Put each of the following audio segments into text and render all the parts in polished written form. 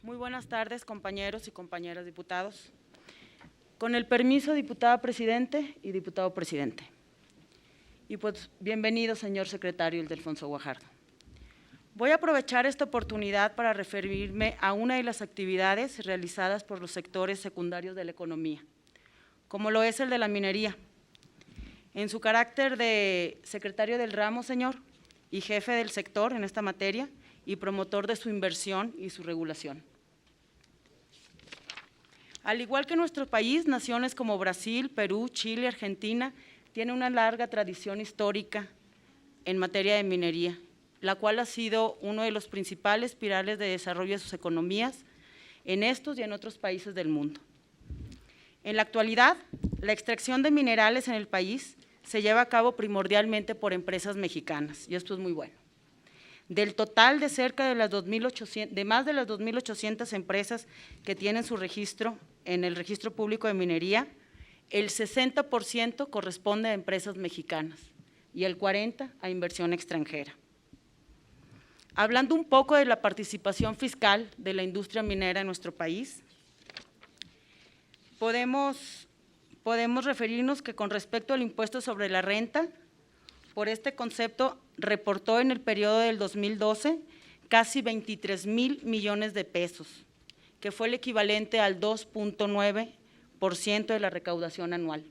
Muy buenas tardes, compañeros y compañeras diputados. Con el permiso, diputada presidente y diputado presidente. Y pues, bienvenido, señor secretario Ildefonso Guajardo. Voy a aprovechar esta oportunidad para referirme a una de las actividades realizadas por los sectores secundarios de la economía, como lo es el de la minería. En su carácter de secretario del ramo, señor, y jefe del sector en esta materia, y promotor de su inversión y su regulación. Al igual que nuestro país, naciones como Brasil, Perú, Chile, Argentina, tienen una larga tradición histórica en materia de minería, la cual ha sido uno de los principales pilares de desarrollo de sus economías en estos y en otros países del mundo. En la actualidad, la extracción de minerales en el país se lleva a cabo primordialmente por empresas mexicanas, y esto es muy bueno. Del total de cerca de más de las 2.800 empresas que tienen su registro en el Registro Público de Minería, el 60% corresponde a empresas mexicanas y el 40% a inversión extranjera. Hablando un poco de la participación fiscal de la industria minera en nuestro país, podemos referirnos que con respecto al impuesto sobre la renta, por este concepto reportó en el periodo del 2012 casi 23,000 millones de pesos, que fue el equivalente al 2.9% de la recaudación anual.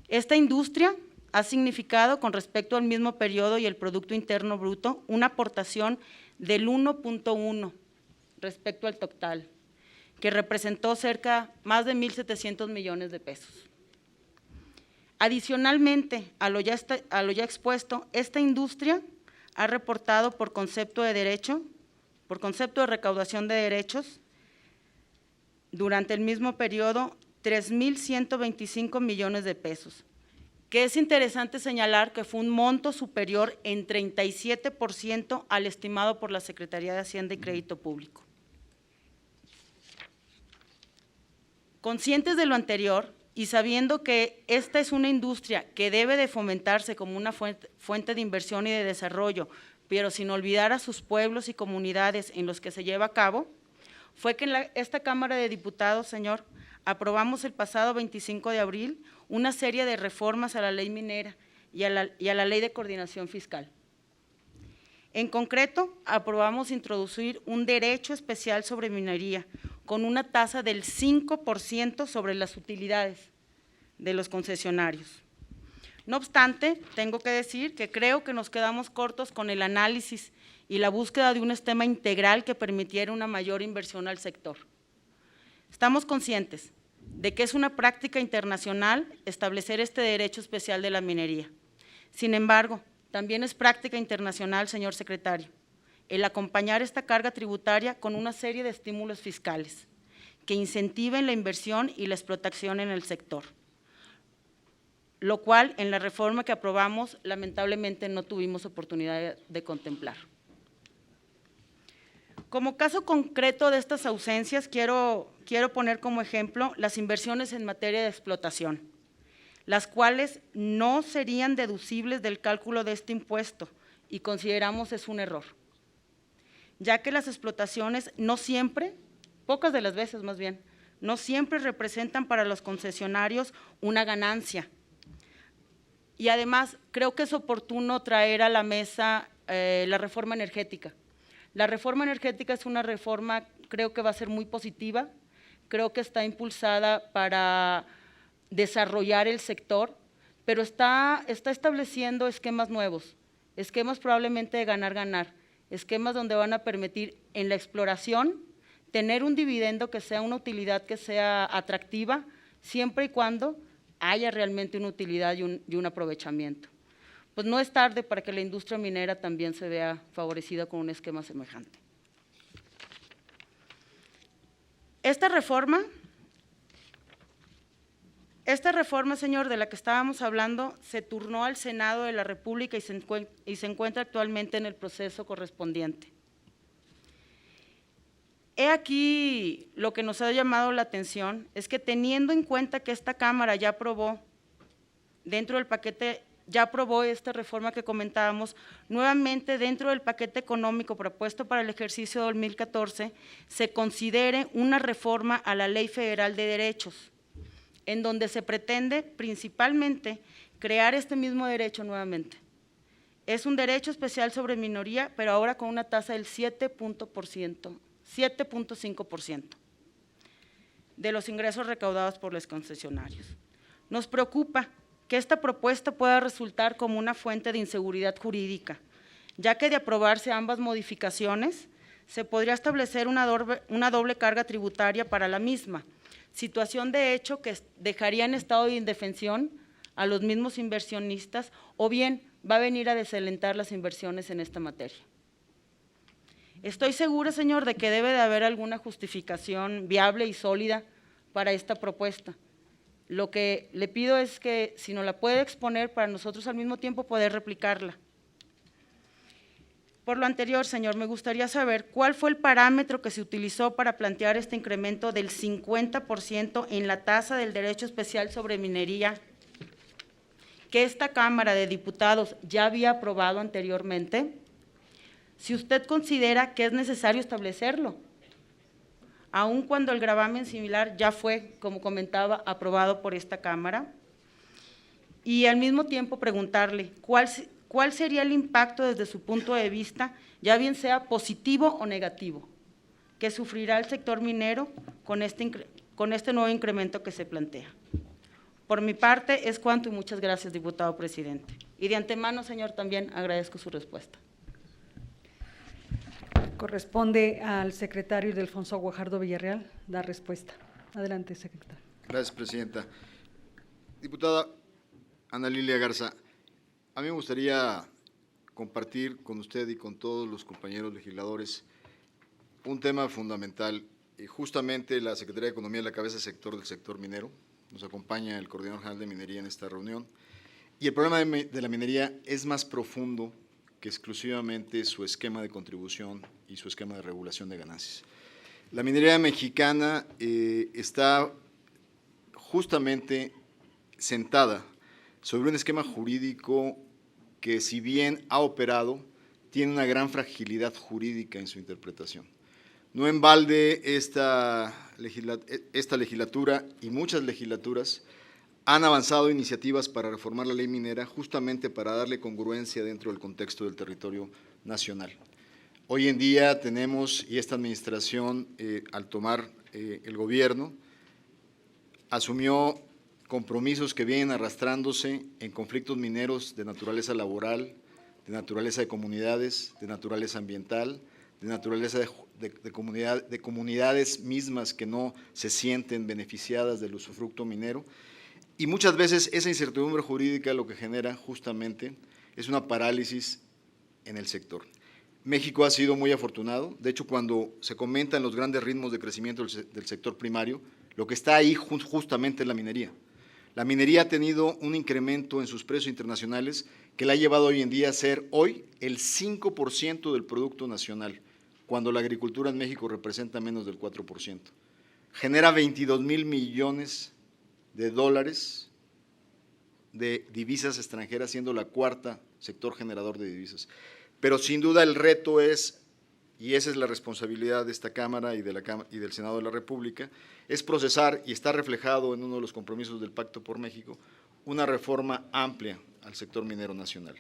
Esta industria ha significado, con respecto al mismo periodo y el Producto Interno Bruto, una aportación del 1.1 respecto al total, que representó más de 1.700 millones de pesos. Adicionalmente a lo ya expuesto, esta industria ha reportado por concepto de recaudación de derechos, durante el mismo periodo, 3.125 millones de pesos, que es interesante señalar que fue un monto superior en 37% al estimado por la Secretaría de Hacienda y Crédito Público. Conscientes de lo anterior, y sabiendo que esta es una industria que debe de fomentarse como una fuente de inversión y de desarrollo, pero sin olvidar a sus pueblos y comunidades en los que se lleva a cabo, fue que en esta Cámara de Diputados, señor, aprobamos el pasado 25 de abril una serie de reformas a la ley minera y a la ley de coordinación fiscal. En concreto, aprobamos introducir un derecho especial sobre minería con una tasa del 5% sobre las utilidades de los concesionarios. No obstante, tengo que decir que creo que nos quedamos cortos con el análisis y la búsqueda de un esquema integral que permitiera una mayor inversión al sector. Estamos conscientes de que es una práctica internacional establecer este derecho especial de la minería. Sin embargo, también es práctica internacional, señor secretario, el acompañar esta carga tributaria con una serie de estímulos fiscales que incentiven la inversión y la explotación en el sector, lo cual en la reforma que aprobamos lamentablemente no tuvimos oportunidad de contemplar. Como caso concreto de estas ausencias, quiero poner como ejemplo las inversiones en materia de explotación, las cuales no serían deducibles del cálculo de este impuesto y consideramos es un error, ya que las explotaciones no siempre, pocas de las veces más bien, no siempre representan para los concesionarios una ganancia. Y además creo que es oportuno traer a la mesa la reforma energética. La reforma energética es una reforma, creo que va a ser muy positiva, creo que está impulsada para desarrollar el sector, pero está estableciendo esquemas nuevos, esquemas probablemente de ganar-ganar, esquemas donde van a permitir en la exploración tener un dividendo que sea una utilidad que sea atractiva, siempre y cuando haya realmente una utilidad y un aprovechamiento. Pues no es tarde para que la industria minera también se vea favorecida con un esquema semejante. Esta reforma, señor, de la que estábamos hablando, se turnó al Senado de la República y se encuentra actualmente en el proceso correspondiente. He aquí lo que nos ha llamado la atención, es que teniendo en cuenta que esta Cámara ya aprobó dentro del paquete ya aprobó esta reforma que comentábamos, nuevamente dentro del paquete económico propuesto para el ejercicio 2014, se considere una reforma a la Ley Federal de Derechos, en donde se pretende principalmente crear este mismo derecho nuevamente. Es un derecho especial sobre minoría, pero ahora con una tasa del 7.5% de los ingresos recaudados por los concesionarios. Nos preocupa que esta propuesta pueda resultar como una fuente de inseguridad jurídica, ya que de aprobarse ambas modificaciones, se podría establecer una doble carga tributaria para la misma, situación de hecho que dejaría en estado de indefensión a los mismos inversionistas o bien va a venir a desalentar las inversiones en esta materia. Estoy segura, señor, de que debe de haber alguna justificación viable y sólida para esta propuesta. Lo que le pido es que si nos la puede exponer para nosotros al mismo tiempo poder replicarla. Por lo anterior, señor, me gustaría saber cuál fue el parámetro que se utilizó para plantear este incremento del 50% en la tasa del derecho especial sobre minería que esta Cámara de Diputados ya había aprobado anteriormente. Si usted considera que es necesario establecerlo, aun cuando el gravamen similar ya fue, como comentaba, aprobado por esta Cámara, y al mismo tiempo preguntarle cuál sería el impacto desde su punto de vista, ya bien sea positivo o negativo, que sufrirá el sector minero con este nuevo incremento que se plantea. Por mi parte es cuanto y muchas gracias, diputado presidente. Y de antemano, señor, también agradezco su respuesta. Corresponde al secretario Ildefonso Guajardo Villarreal dar respuesta. Adelante, secretario. Gracias, presidenta. Diputada Ana Lilia Garza, a mí me gustaría compartir con usted y con todos los compañeros legisladores un tema fundamental. Justamente la Secretaría de Economía es la cabeza del sector minero. Nos acompaña el Coordinador General de Minería en esta reunión. Y el problema de la minería es más profundo que exclusivamente su esquema de contribución y su esquema de regulación de ganancias. La minería mexicana está justamente sentada sobre un esquema jurídico que, si bien ha operado, tiene una gran fragilidad jurídica en su interpretación. No en balde esta legislatura y muchas legislaturas han avanzado iniciativas para reformar la ley minera justamente para darle congruencia dentro del contexto del territorio nacional. Hoy en día tenemos, y esta administración al tomar el gobierno, asumió compromisos que vienen arrastrándose en conflictos mineros de naturaleza laboral, de naturaleza de comunidades, de naturaleza ambiental, de naturaleza de comunidades mismas que no se sienten beneficiadas del usufructo minero. Y muchas veces esa incertidumbre jurídica lo que genera justamente es una parálisis en el sector. México ha sido muy afortunado, de hecho cuando se comentan los grandes ritmos de crecimiento del sector primario, lo que está ahí justamente es la minería. La minería ha tenido un incremento en sus precios internacionales que la ha llevado hoy en día a ser hoy el 5% del Producto Nacional, cuando la agricultura en México representa menos del 4%. Genera 22,000 millones de dólares de divisas extranjeras, siendo la cuarta sector generador de divisas. Pero sin duda el reto es, y esa es la responsabilidad de esta Cámara y del Senado de la República, es procesar, y está reflejado en uno de los compromisos del Pacto por México, una reforma amplia al sector minero nacional,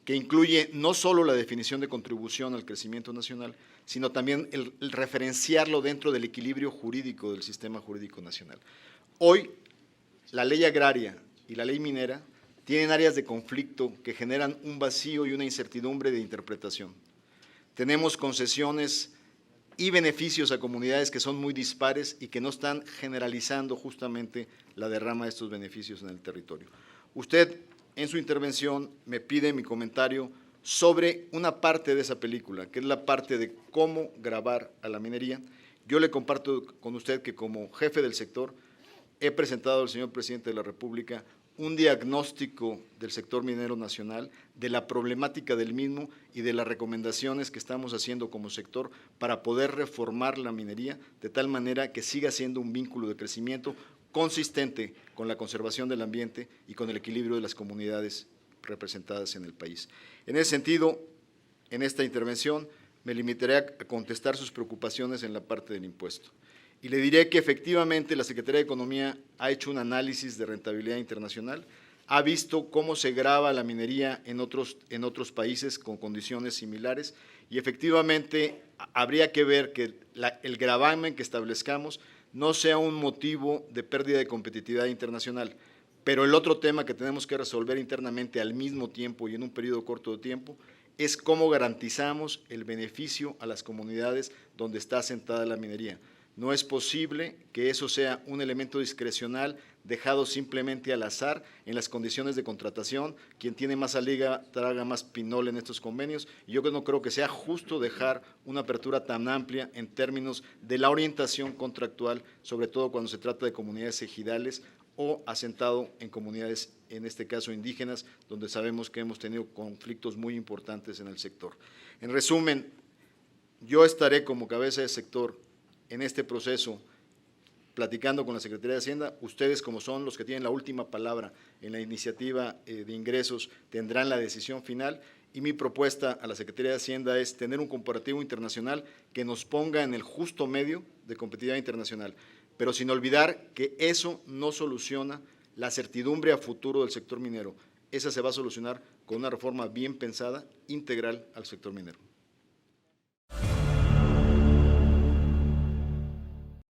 que incluye no solo la definición de contribución al crecimiento nacional, sino también el referenciarlo dentro del equilibrio jurídico del sistema jurídico nacional. Hoy, la ley agraria y la ley minera tienen áreas de conflicto que generan un vacío y una incertidumbre de interpretación. Tenemos concesiones y beneficios a comunidades que son muy dispares y que no están generalizando justamente la derrama de estos beneficios en el territorio. Usted, en su intervención, me pide mi comentario sobre una parte de esa película, que es la parte de cómo gravar a la minería. Yo le comparto con usted que como jefe del sector he presentado al señor presidente de la República un diagnóstico del sector minero nacional, de la problemática del mismo y de las recomendaciones que estamos haciendo como sector para poder reformar la minería de tal manera que siga siendo un vínculo de crecimiento consistente con la conservación del ambiente y con el equilibrio de las comunidades representadas en el país. En ese sentido, en esta intervención me limitaré a contestar sus preocupaciones en la parte del impuesto. Y le diré que efectivamente la Secretaría de Economía ha hecho un análisis de rentabilidad internacional, ha visto cómo se grava la minería en otros países con condiciones similares y efectivamente habría que ver que el gravamen que establezcamos no sea un motivo de pérdida de competitividad internacional. Pero el otro tema que tenemos que resolver internamente al mismo tiempo y en un periodo corto de tiempo es cómo garantizamos el beneficio a las comunidades donde está asentada la minería. No es posible que eso sea un elemento discrecional dejado simplemente al azar en las condiciones de contratación. Quien tiene más aliga traga más pinole en estos convenios. Y yo no creo que sea justo dejar una apertura tan amplia en términos de la orientación contractual, sobre todo cuando se trata de comunidades ejidales o asentado en comunidades, en este caso indígenas, donde sabemos que hemos tenido conflictos muy importantes en el sector. En resumen, yo estaré como cabeza de sector en este proceso, platicando con la Secretaría de Hacienda. Ustedes, como son los que tienen la última palabra en la iniciativa de ingresos, tendrán la decisión final, y mi propuesta a la Secretaría de Hacienda es tener un comparativo internacional que nos ponga en el justo medio de competitividad internacional, pero sin olvidar que eso no soluciona la certidumbre a futuro del sector minero. Esa se va a solucionar con una reforma bien pensada, integral al sector minero.